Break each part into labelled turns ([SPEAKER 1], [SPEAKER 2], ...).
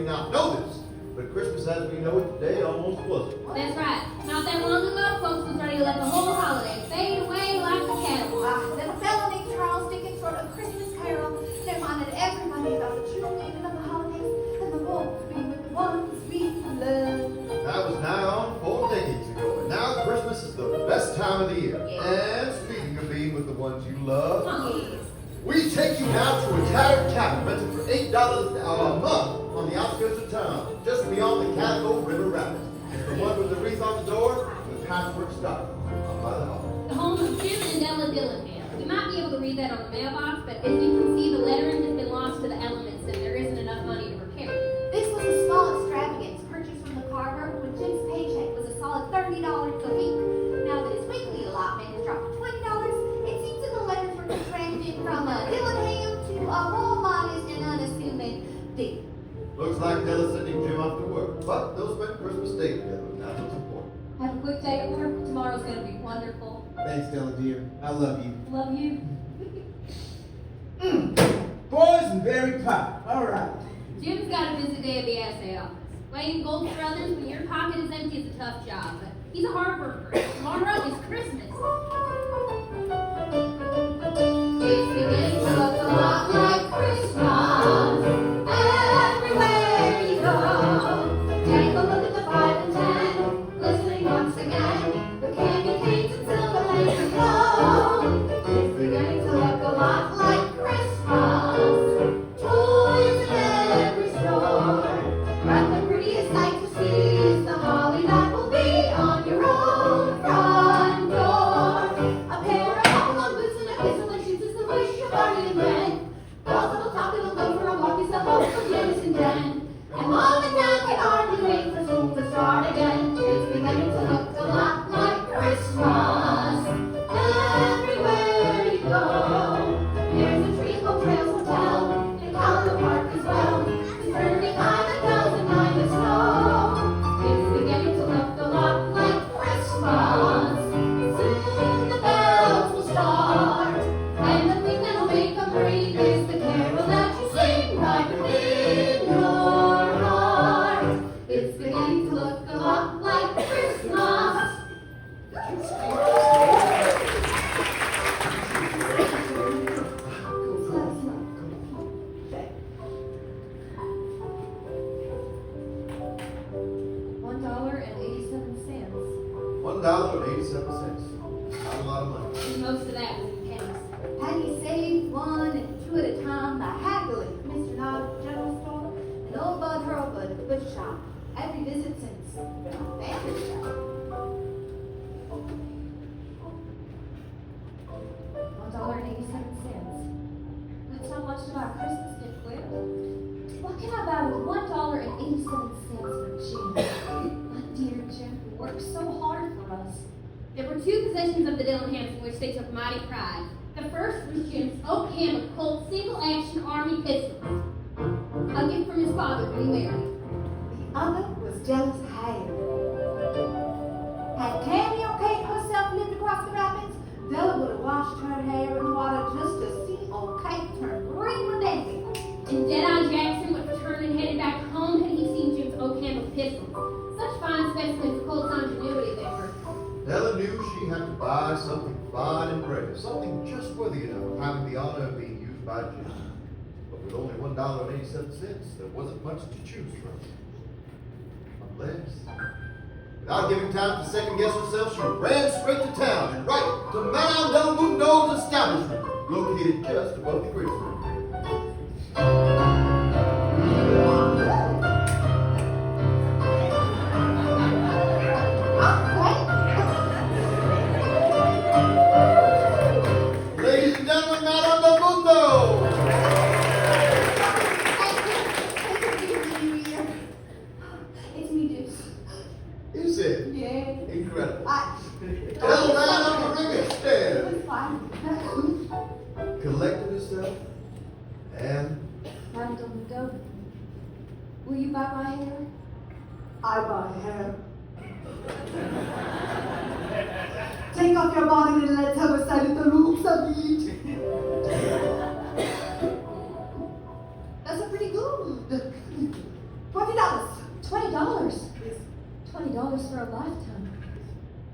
[SPEAKER 1] not know this, but Christmas as we know it today almost wasn't.
[SPEAKER 2] That's right. Not that long ago, folks was ready to let the whole holiday fade away like a candle.
[SPEAKER 3] Then a fellow named Charles Dickens wrote a Christmas carol that reminded everybody about the true meaning of the holidays and the warmth of being with the ones we love.
[SPEAKER 1] That was nigh on 4 decades ago, and now Christmas is the best time of the year.
[SPEAKER 3] Yes.
[SPEAKER 1] And speaking of being with the ones you love,
[SPEAKER 3] Yes.
[SPEAKER 1] we take you now to a tattered cabin rented for $8 a month on the outskirts of town, just beyond the Catskill River Rapids. It's the one with the wreath on the door and the password stuck up by the hall.
[SPEAKER 2] The home of Jim and Della Dillingham. You might be able to read that on the mailbox, but as you can see, the lettering has been lost to the elements and there isn't enough money to repair it.
[SPEAKER 3] This was a small extravagance purchased from the carver when Jim's paycheck was a solid $30 a week. Now that his weekly allotment has dropped to $20, it seems that the letters were transcribed from Dillingham to a more modest and unassuming Dick.
[SPEAKER 1] Looks like Della's sending Jim off to work, but they'll spend Christmas Day together. That's what's important.
[SPEAKER 2] Have a quick day at work. Tomorrow's going to be wonderful.
[SPEAKER 4] Thanks, Della dear. I love you.
[SPEAKER 2] Love you.
[SPEAKER 4] Boys and berry pie. All right.
[SPEAKER 2] Jim's got a busy day at the assay office. Waiting gold for others when your pocket is empty is a tough job, but he's a hard worker. Tomorrow is Christmas.
[SPEAKER 3] It's beginning to look a lot like Christmas everywhere you go. Take a look at the 5 and 10, listening once again. The candy canes and silver lanes glow. It's beginning to look a lot like Christmas. Toys in every store. But the prettiest sight to see is the holly that will be on your own front door. A pair of hop-along boots and a kiss on the shoes is the wish of Barney and Ben. Bells that'll top it'll go for a walk is the hope of Dennis and Dan. And Mom and Dad can hardly wait for school to start again. It's beginning to look a lot like Christmas everywhere you go. There's a tree called Trails Hotel and Calendar Park as well. The burning island bells and night of snow. It's beginning to look a lot like Christmas. Soon the bells will start, and the thing that'll make them ring is the carol that you sing right within your heart. It's beginning to look a lot like Christmas. $1.87.
[SPEAKER 1] $1.87. Not a lot of money.
[SPEAKER 2] And most of that was in pennies.
[SPEAKER 3] Penny saved one and two at a time by haggling at Mr. Knott's general store and old Bud Hurlbut at the butcher shop. Every visit since family shop. $1.87. That's not much to buy Christmas gift with. What can I buy with $1.87 for Jim? My dear Jim, who worked so hard for us.
[SPEAKER 2] There were 2 possessions of the Dillinghams in which they took mighty pride. The first was Jim's oak hammer Colt single-action army pistol, a gift from his father when he married.
[SPEAKER 3] The other was Della's hair. Had Tammy or Kate herself lived across the rapids, Della would have washed her hair in the water just to see old Kate turn green with envy.
[SPEAKER 2] And Deadeye Jackson would have turned and headed back home had he seen Jim's oak handled pistols. Such fine specimens of Colt's ingenuity they were.
[SPEAKER 1] Della knew she had to buy something fine and brave, something just worthy enough of having the honor of being used by Jim. But with only $1.87, there wasn't much to choose from. Unless, without giving time to second guess herself, she ran straight to town and right to Madame Del Mundo's establishment, located just above the grist room. Ladies and gentlemen, Madame Del Mundo!
[SPEAKER 3] It's me, Deuce.
[SPEAKER 1] Is it?
[SPEAKER 3] Yeah.
[SPEAKER 1] Incredible. Tell Madame to ring upstairs.
[SPEAKER 3] It's fine.
[SPEAKER 1] Collected herself and
[SPEAKER 3] Madame Del Mundo, will you buy my hair? I buy hair. Take off your bonnet and let's have a sight at the roofs of it. That's a pretty good. $40.
[SPEAKER 5] $20. $20 for a lifetime.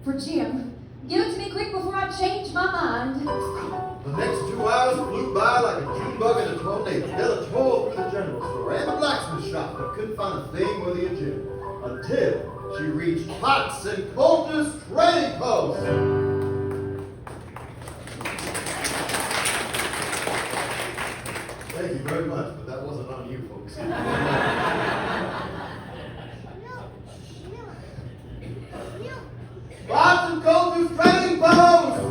[SPEAKER 5] For Jim. Give it to me quick before I change my mind.
[SPEAKER 1] The next 2 hours flew by like a June bug in a tornado. Della tore through the general store and the blacksmith shop, but couldn't find a thing worthy of Jim until she reached Potts and Coulter's trading post. Thank you very much, but that wasn't on you, folks. Potts and Coulter's trading post.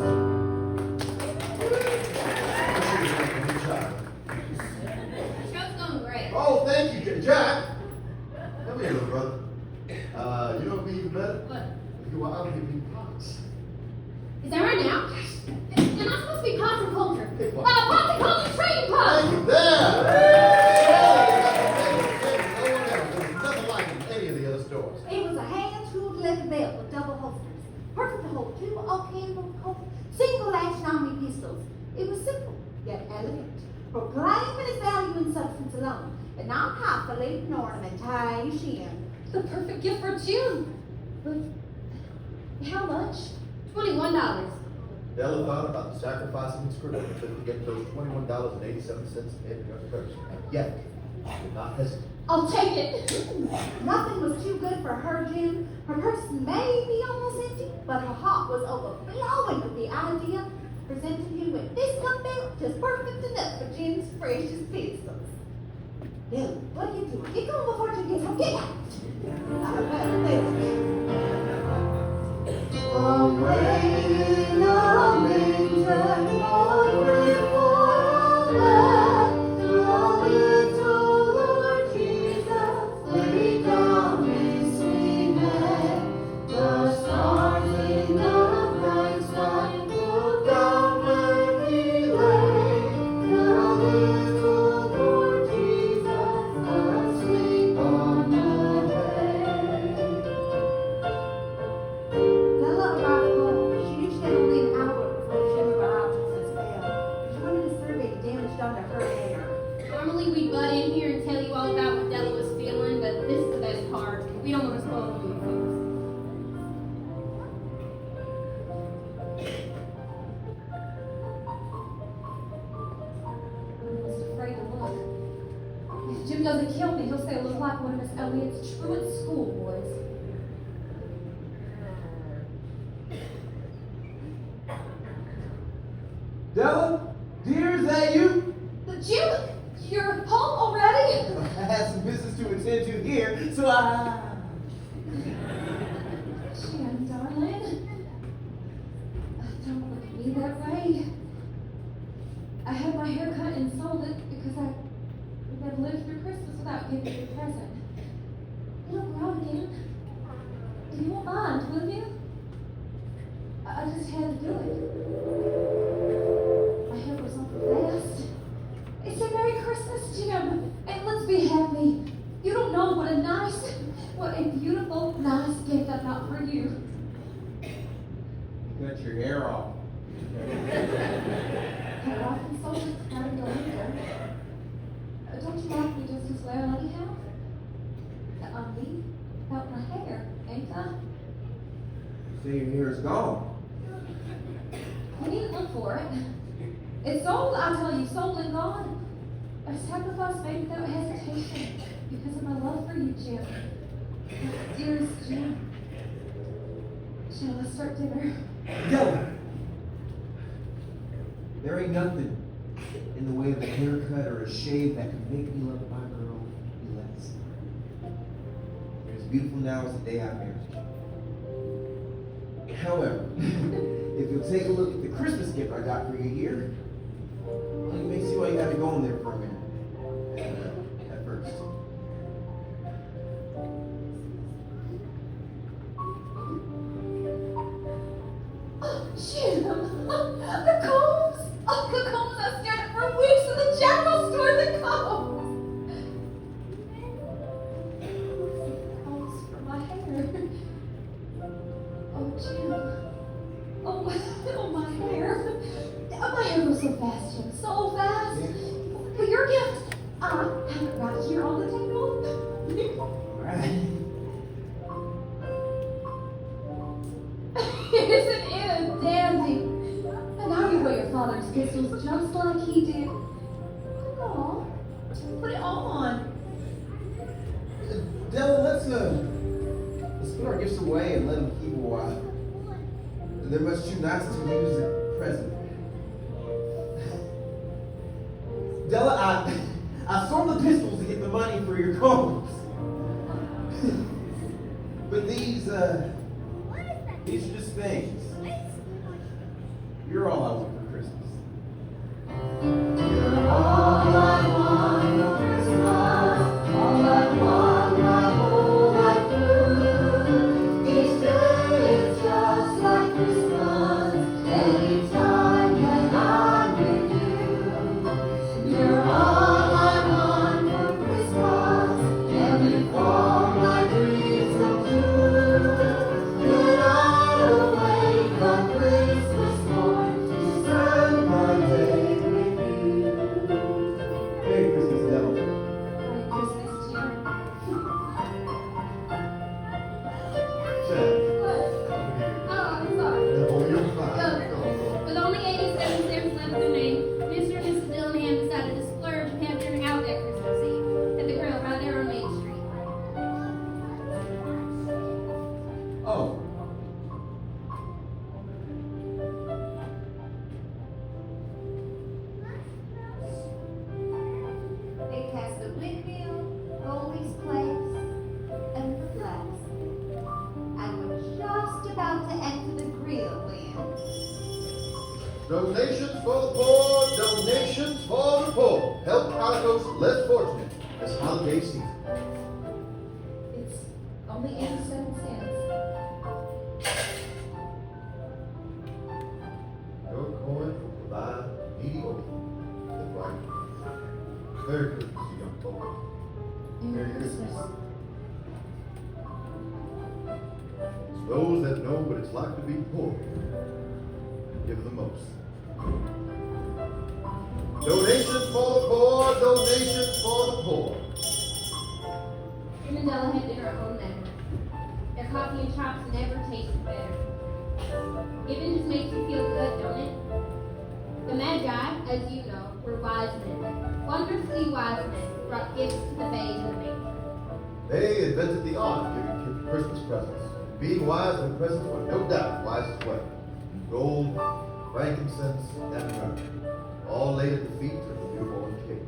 [SPEAKER 2] Show's going great.
[SPEAKER 1] Oh, thank you, Jack. Come here, little brother. You know what would be even better?
[SPEAKER 2] What?
[SPEAKER 1] If you were out here being Potts.
[SPEAKER 2] Is that right now? Am I supposed to be Potts and Coulter?
[SPEAKER 1] Pick one.
[SPEAKER 2] Potts and Coulter trading post!
[SPEAKER 1] Thank you, there! No one else. There's nothing like it in any of the other stores.
[SPEAKER 3] It was a hand-tooled leather belt with double holsters. Perfect to hold 2 Ocambo Colt single-action army pistols. It was simple, yet elegant. Proclaiming its value in substance alone, and not half a laden ornamentation.
[SPEAKER 5] The perfect gift for Jim. But how much?
[SPEAKER 2] $21.
[SPEAKER 1] Della thought about sacrificing his career to get those $21.87 in your purse, and yet did not hesitate.
[SPEAKER 5] I'll take it.
[SPEAKER 3] Nothing was too good for her, Jim. Her purse may be almost empty, but her heart was overflowing with the idea, presenting him with this belt just perfect enough for Jim's precious pistols. Bill, what are you doing? Get going before Jim gets home. Get out! In a manger, born before all that, the little Lord Jesus laid down his sweet head. The stars in the bright sky looked down where he lay. The little Lord Jesus asleep on the hay. Della arrived home. She knew she had only an hour before Jim arrived and said spell. She wanted to survey the damage done to her hair.
[SPEAKER 2] Normally we'd butt in here and tell you all about what Della was feeling, but this is the best part. We don't want to spoil the movie for you.
[SPEAKER 5] I'm almost afraid to look. If Jim doesn't kill me, he'll say I look like one of Miss Elliott's truant schoolboys.
[SPEAKER 4] Della, dear, is that you?
[SPEAKER 5] Jim, you're home already?
[SPEAKER 4] I had some business to attend to here, so I...
[SPEAKER 5] Jim, darling. Don't look at me that way. I had my hair cut and sold it because I never lived through Christmas without giving you a present. It'll grow again. You won't mind, will you? I just had to do it. My hair was on fast. It's a Merry Christmas, Jim, and let's be happy. You don't know what a beautiful, nice gift I got for you.
[SPEAKER 4] Cut your hair off.
[SPEAKER 5] I often sold it out in the winter. Don't you like me just as well anyhow? I'm me, without my hair, ain't I?
[SPEAKER 4] You say your hair is gone.
[SPEAKER 5] We needn't look for it. It's sold, I tell you, sold and gone. A sacrifice made without hesitation because of my love for you, Jim. Dearest Jim. Shall I start dinner?
[SPEAKER 4] Della! There ain't nothing in the way of a haircut or a shave that could make me love my girl any less. You're as beautiful now as the day I married you. However, if you'll take a look at the Christmas gift I got for you here, well, you may see why you had to go in there for a minute. At first.
[SPEAKER 5] Oh, Jim! The combs! Oh, the combs I've stared at for weeks in the general store, the combs! Combs for my hair. Oh, Jim. Oh, my hair. My hair goes so fast, Jim, so fast. But your
[SPEAKER 4] let's put our gifts away and let them keep a while. They're much too nice to use at present. Della, I sold the pistols to get the money for your combs. But these are just things. You're all I want for Christmas.
[SPEAKER 3] You're all I want for Christmas, all I want my whole life through. Each day is just like Christmas, anytime when I'm with you. You're all I want for Christmas, and you form my dreams come true. When I awake on Christmas morn to spend my day with you.
[SPEAKER 4] Merry Christmas, Della.
[SPEAKER 5] Merry Christmas, Jim.
[SPEAKER 1] Chad.
[SPEAKER 2] Oh, I'm sorry.
[SPEAKER 1] No, you're fine.
[SPEAKER 2] With only 87 cents left to remain, Mr. and Mrs. Dillingham decided to splurge and have dinner out that Christmas Eve at the grill right there on Main Street.
[SPEAKER 4] Oh.
[SPEAKER 3] They cast the windmill, Goldie's place, and the flags. And we're just about to enter the grill when
[SPEAKER 1] Donations for the poor, donations for the poor. Help out those less fortunate this holiday season.
[SPEAKER 5] It's only 87 cents.
[SPEAKER 1] Your coin will provide needy orphans the right. Merry Christmas, you young folk.
[SPEAKER 5] Merry Christmas.
[SPEAKER 1] It's those that know what it's like to be poor. Give the most. Donations for the poor, donations for the poor.
[SPEAKER 2] Jim and Della had dinner at home that night. Their coffee and chops never tasted better. Giving just makes you feel good, don't it? The Magi, as you know, were wise men. Wonderfully wise men who brought gifts to the babes in the manger.
[SPEAKER 1] They invented the art of giving kids Christmas presents. Being wise, their presents were no doubt wise as well. Gold, frankincense, and myrrh, all laid at the feet of the newborn king.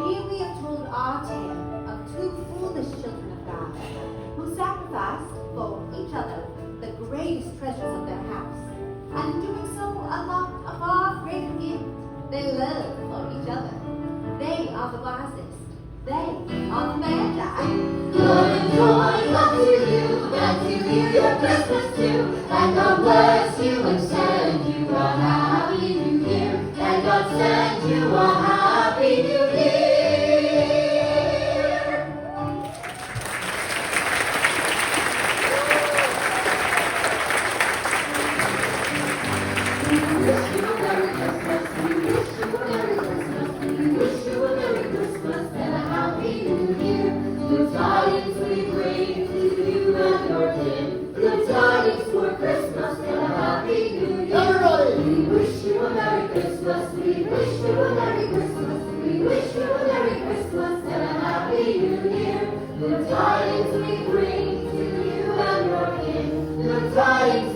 [SPEAKER 3] here we have told our tale of two foolish children of God who sacrificed for each other the greatest treasures of their house, and in doing so unlocked a far greater gift, their love for each other. They are the wisest. They are the Magi. Love and joy come to you, and to you your Christmas too. And God bless you and send you a happy new year. And God send you a happy new year. We wish you a Merry Christmas. We wish you a Merry Christmas. We wish you a Merry Christmas and a happy new year. Good tidings we bring to you and your kin. Good tidings for Christmas and a happy new year.
[SPEAKER 1] Everybody!
[SPEAKER 3] We wish you a Merry Christmas. We wish you a Merry Christmas. We wish you a Merry Christmas and a happy new year. Good tidings we bring to you and your kin. Good tidings